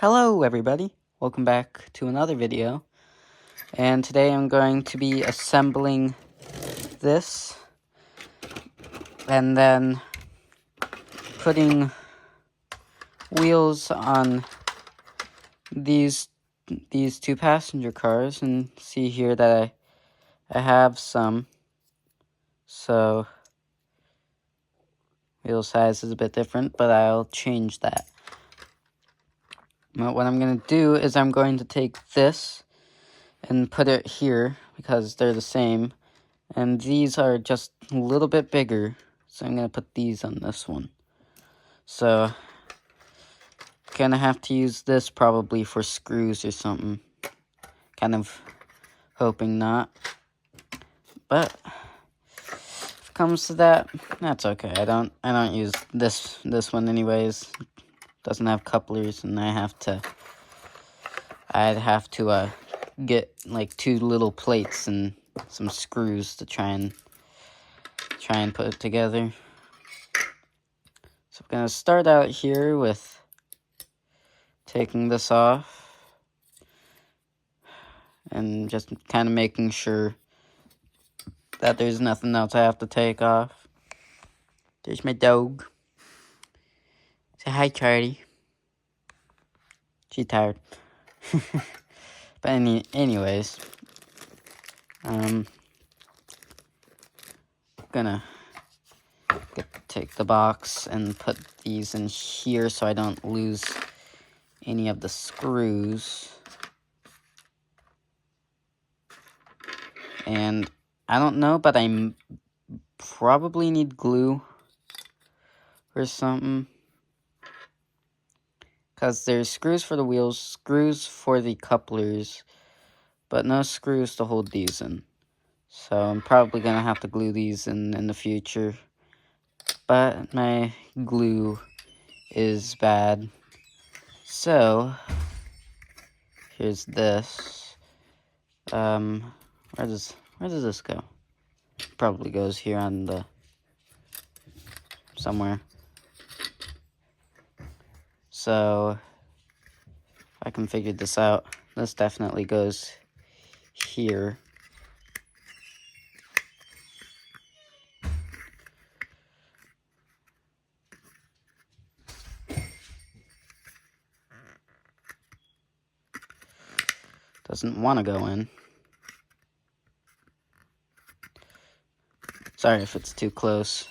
Hello everybody, welcome back to another video, and today I'm going to be assembling this and then putting wheels on these two passenger cars, and see here that I have some, so wheel size is a bit different, but I'll change that. But what I'm going to do is I'm going to take this and put it here because they're the same, and these are just a little bit bigger, so I'm going to put these on this one. So, gonna have to use this probably for screws or something. Kind of hoping not. But if it comes to that, that's okay. I don't use this one anyways. Doesn't have couplers, and I'd have to get like two little plates and some screws to try and put it together. So I'm gonna start out here with taking this off and just kind of making sure that there's nothing else I have to take off. There's my dog. Say hi, Charlie. She's tired. But anyways, gonna take the box and put these in here so I don't lose any of the screws. And I don't know, but I probably need glue or something, because there's screws for the wheels, screws for the couplers, but no screws to hold these in. So I'm probably gonna have to glue these in the future, but my glue is bad. So here's this. Where does this go? Probably goes here on the somewhere. So if I can figure this out, this definitely goes here. Doesn't want to go in. Sorry if it's too close.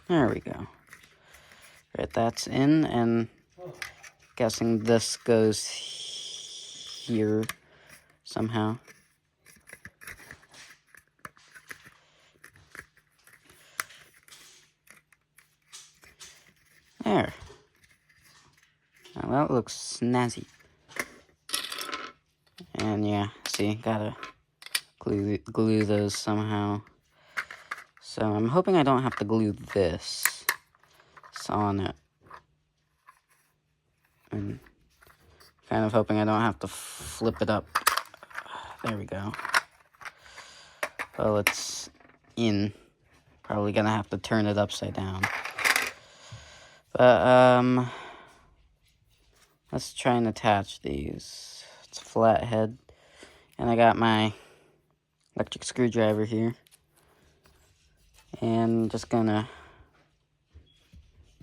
There we go. Right, that's in, and guessing this goes here somehow. There. Now that looks snazzy. And yeah, see, gotta glue those somehow. So I'm hoping I don't have to glue this on it. And kind of hoping I don't have to flip it up. There we go. Well, it's in. Probably gonna have to turn it upside down. But, let's try and attach these. It's a flat head. And I got my electric screwdriver here. And just gonna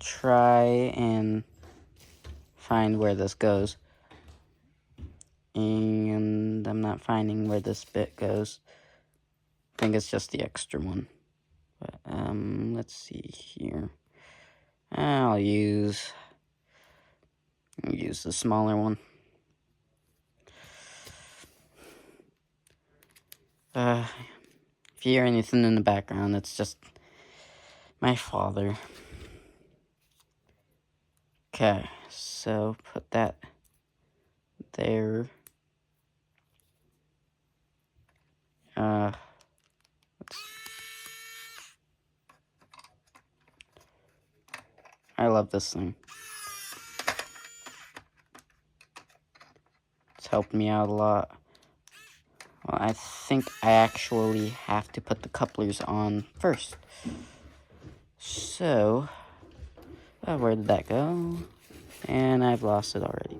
try and find where this goes. And I'm not finding where this bit goes. I think it's just the extra one. But, let's see here. I'll use the smaller one. If you hear anything in the background, it's just my father. Okay, so put that there. I love this thing. It's helped me out a lot. Well, I think I actually have to put the couplers on first. So, where did that go? And I've lost it already.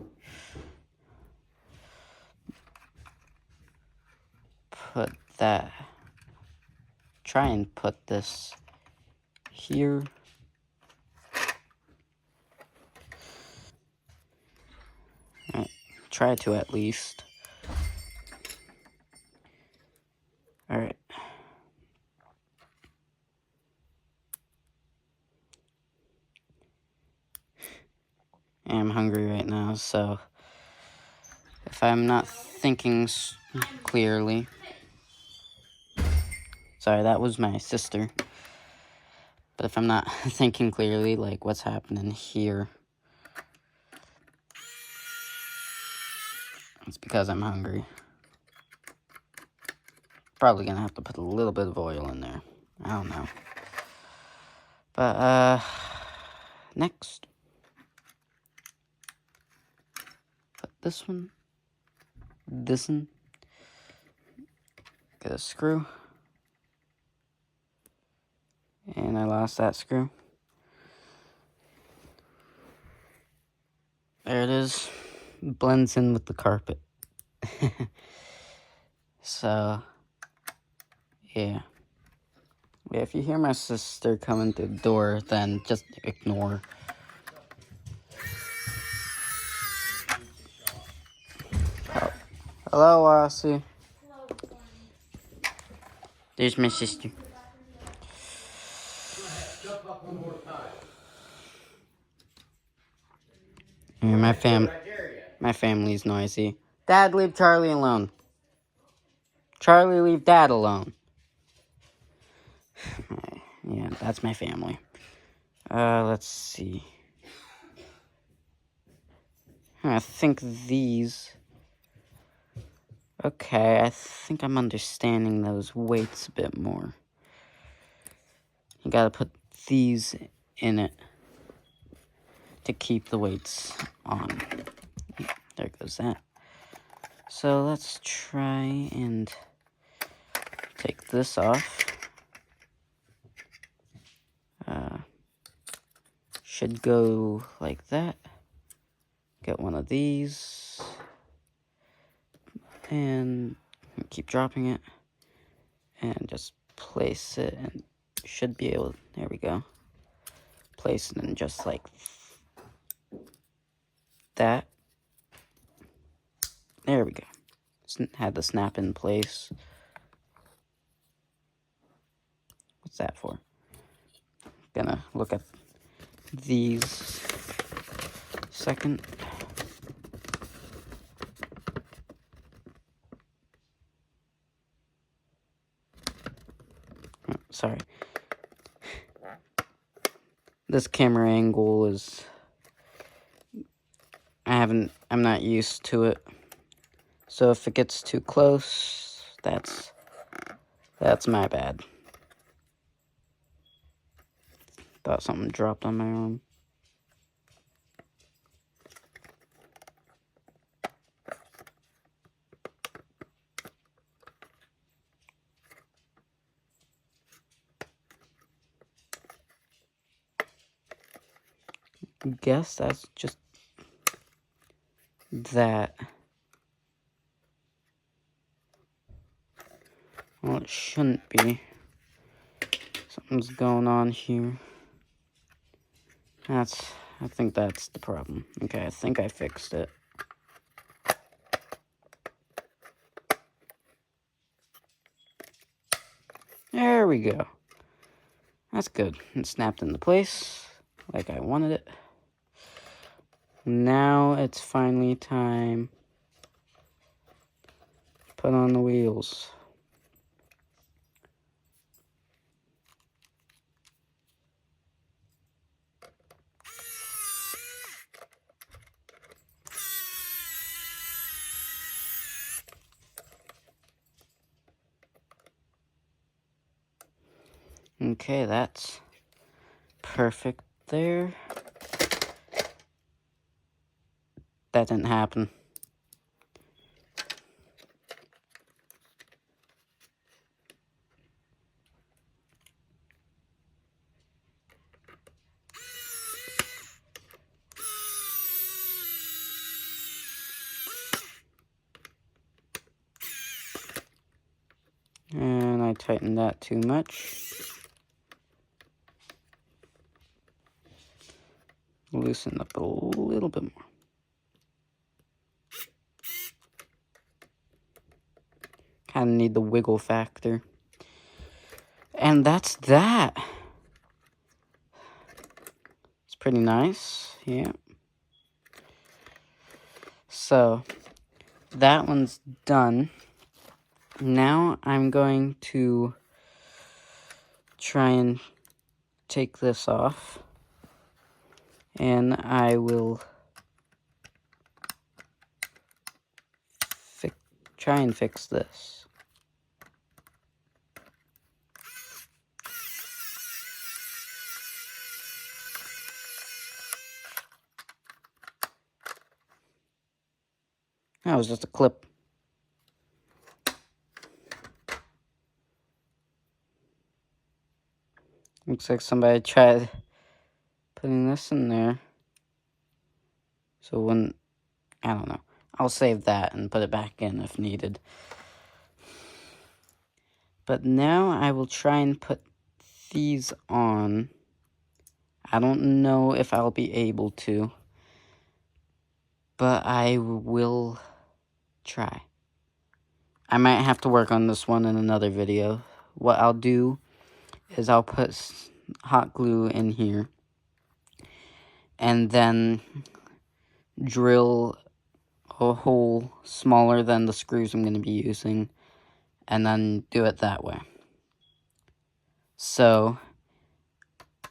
Put that. Try and put this here. Alright, try to at least. Alright. I'm hungry right now, so if I'm not thinking clearly. Sorry, that was my sister. But if I'm not thinking clearly, like what's happening here, it's because I'm hungry. Probably gonna have to put a little bit of oil in there. I don't know. But, next. Put this one. This one. Get a screw. And I lost that screw. There it is. Blends in with the carpet. So, yeah. If you hear my sister coming through the door, then just ignore. Oh. Hello, Aussie. There's my sister. Yeah, my family's noisy. Dad, leave Charlie alone. Charlie, leave Dad alone. Yeah, that's my family. Let's see. I think these... Okay, I think I'm understanding those weights a bit more. You gotta put these in it to keep the weights on. There goes that. So let's try and take this off. Should go like that. Get one of these. And keep dropping it. And just place it and should be able, there we go. Place it in just like that. There we go. Had the snap in place. What's that for? Gonna look at these second. Oh, sorry. This camera angle is... I'm not used to it. So if it gets too close, that's my bad. Thought something dropped on my arm. Guess that's just that. Well, it shouldn't be. Something's going on here. I think that's the problem. Okay, I think I fixed it. There we go. That's good. It snapped into place like I wanted it. Now it's finally time to put on the wheels. Okay, that's perfect there. That didn't happen. I tightened that too much. Loosen up a little bit more. Kind of need the wiggle factor. And that's that. It's pretty nice, yeah. So, that one's done. Now I'm going to try and take this off. And I will try and fix this. That was just a clip. Looks like somebody tried putting this in there. So when, I don't know. I'll save that and put it back in if needed. But now I will try and put these on. I don't know if I'll be able to, but I will try. I might have to work on this one in another video. What I'll do is I'll put hot glue in here and then drill a hole smaller than the screws I'm going to be using and then do it that way. So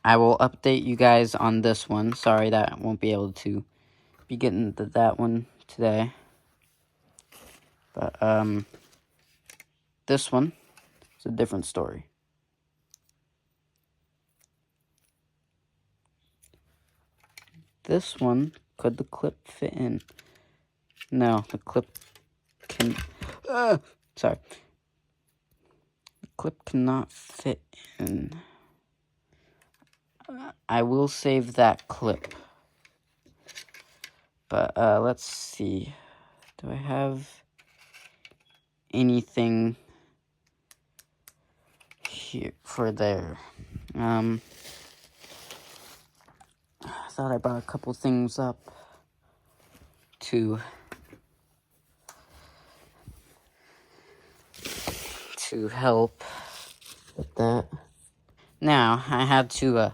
I will update you guys on this one. Sorry that I won't be able to be getting to that one today. But this one is a different story. This one, could the clip fit in? No, the clip can... sorry. The clip cannot fit in. I will save that clip. But let's see. Do I have anything here for there? I thought I brought a couple things up to help with that. Now, I had to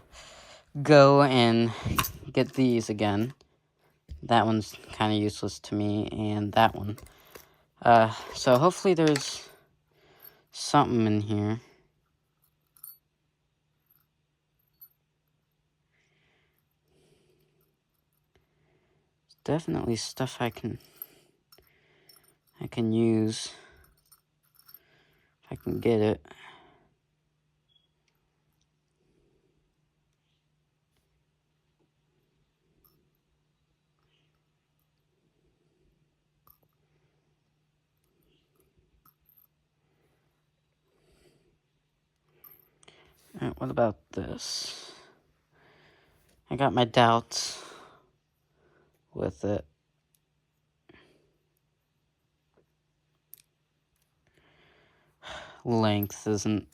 go and get these again. That one's kind of useless to me, and that one. So hopefully there's something in here. Definitely stuff I can use if I can get it. Alright, what about this? I got my doubts with it. Length isn't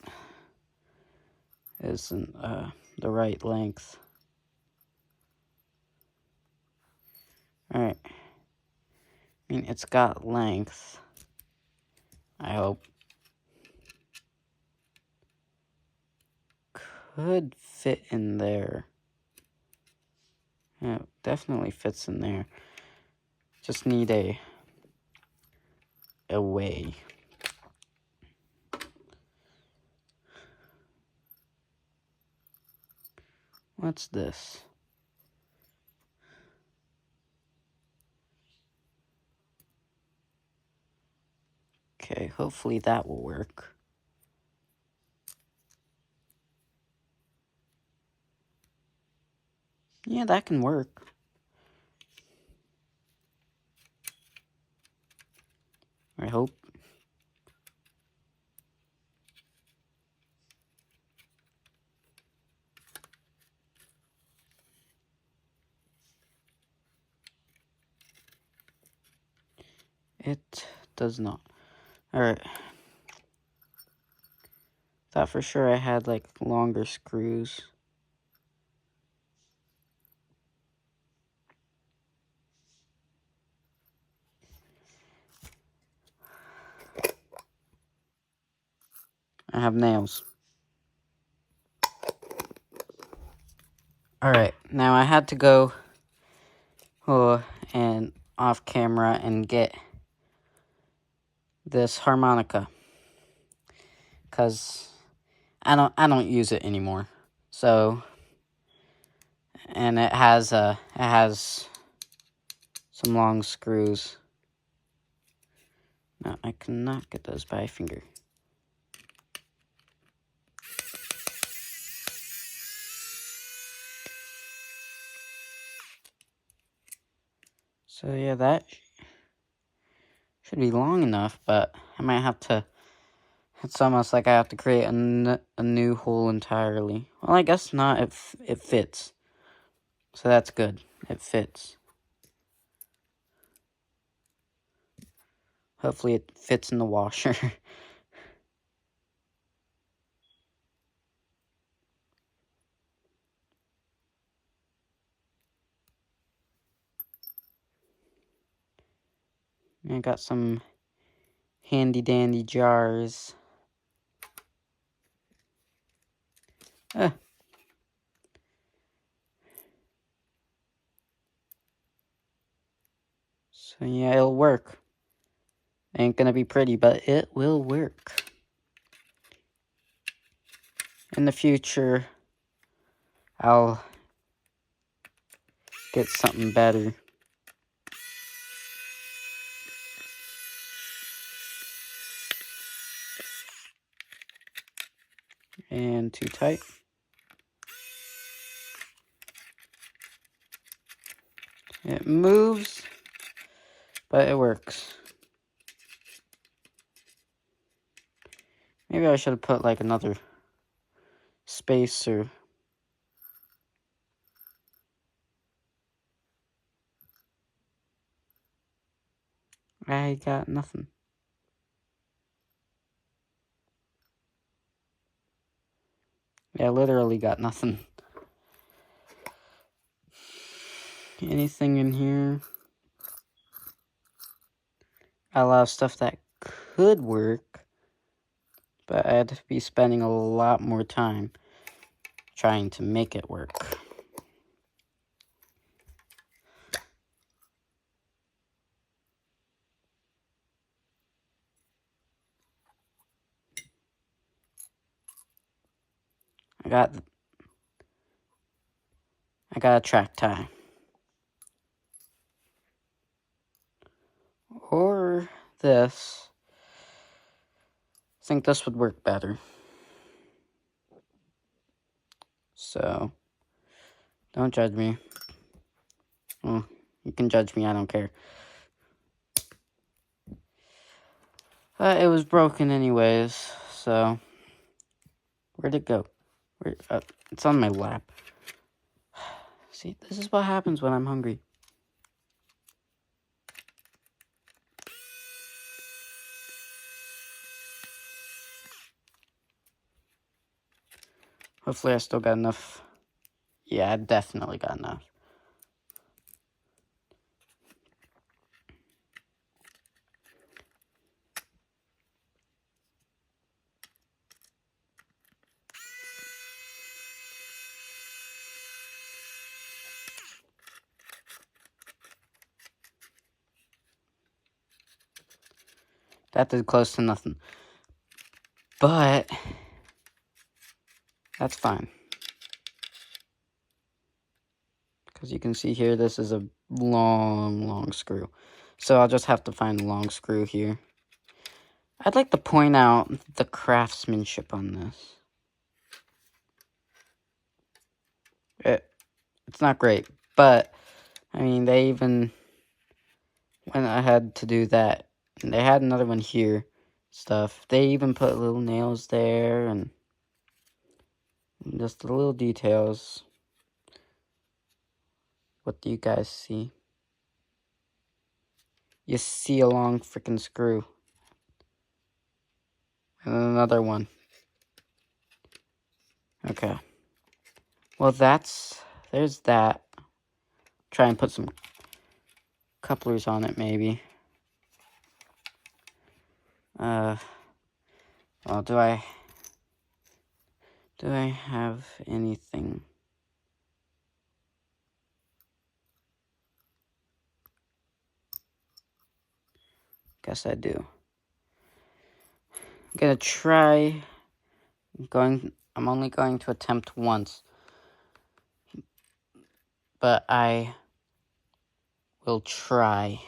the right length. Alright. I mean, it's got length. I hope. Could fit in there. Yeah, it definitely fits in there. Just need a way. What's this? Okay, hopefully that will work. Yeah, that can work. I hope. It does not. Alright. Thought for sure I had like longer screws. I have nails. Alright, now I had to go and off camera and get this harmonica. Cause I don't use it anymore. So, and it has some long screws. No, I cannot get those by finger. So yeah, that should be long enough, but I might have to, it's almost like I have to create a new hole entirely. Well, I guess not, it fits. So that's good, it fits. Hopefully it fits in the washer. I got some handy dandy jars. So yeah, it'll work. Ain't gonna be pretty, but it will work. In the future, I'll get something better. And too tight. It moves, but it works. Maybe I should have put like another spacer. I got nothing. Yeah, literally got nothing. Anything in here? A lot of stuff that could work, but I'd be spending a lot more time trying to make it work. I got a track tie. Or this. I think this would work better. So, don't judge me. Well, you can judge me, I don't care. But it was broken anyways, so... Where'd it go? It's on my lap. See, this is what happens when I'm hungry. Hopefully I still got enough. Yeah, I definitely got enough. That did close to nothing. But that's fine. Because you can see here, this is a long screw. So I'll just have to find the long screw here. I'd like to point out the craftsmanship on this. It's not great, but, I mean, they even went ahead to do that. And they had another one here, stuff. They even put little nails there, and just the little details. What do you guys see? You see a long freaking screw. And another one. Okay. Well, there's that. Try and put some couplers on it, maybe. Well, do I have anything? Guess I do. I'm gonna try I'm only going to attempt once. But I will try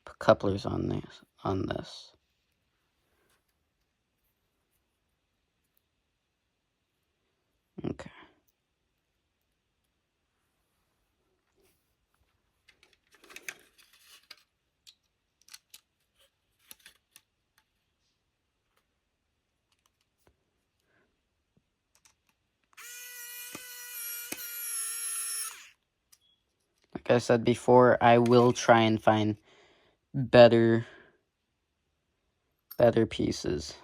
put couplers on this. Okay. Like I said before, I will try and find better pieces.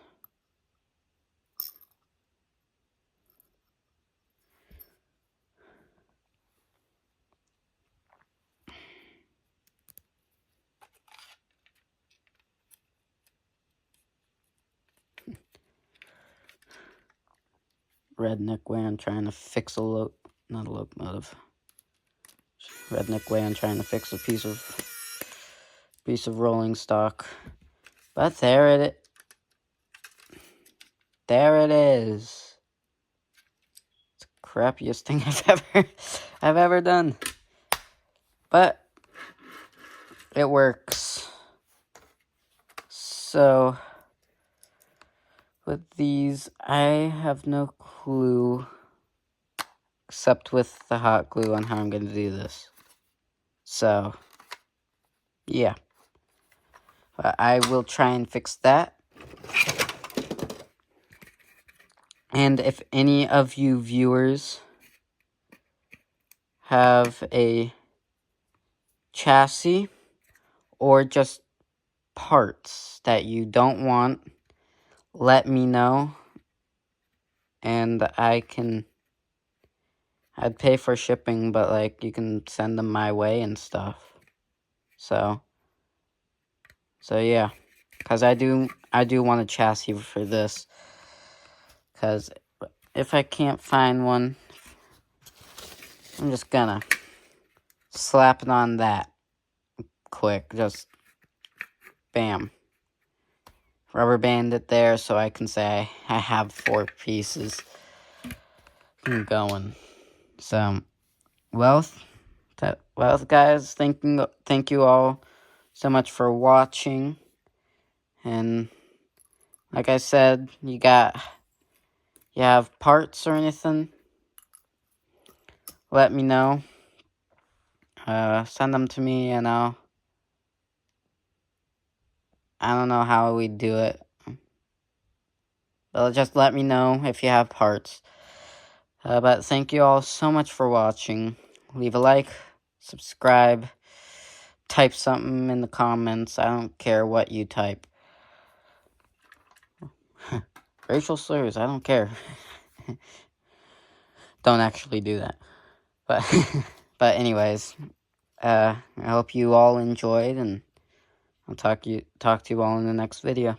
Redneck way I'm trying to fix not a locomotive. Redneck way I'm trying to fix a piece of rolling stock. But there it is. It's the crappiest thing I've ever done. But it works. So with these, I have no clue except with the hot glue on how I'm going to do this. So, yeah. But I will try and fix that. And if any of you viewers have a chassis or just parts that you don't want, let me know. And I'd pay for shipping, but like you can send them my way and stuff. So yeah, because I do want a chassis for this. Because if I can't find one, I'm just gonna slap it on that quick. Just bam, rubber band it there so I can say I have 4 pieces going. So, well, guys, thank you all so much for watching. And like I said, you have parts or anything, let me know. Send them to me and I don't know how we do it. But just let me know if you have parts. But thank you all so much for watching. Leave a like, subscribe, type something in the comments. I don't care what you type. Racial slurs, I don't care. Don't actually do that. But anyways, I hope you all enjoyed, and I'll talk to you all in the next video.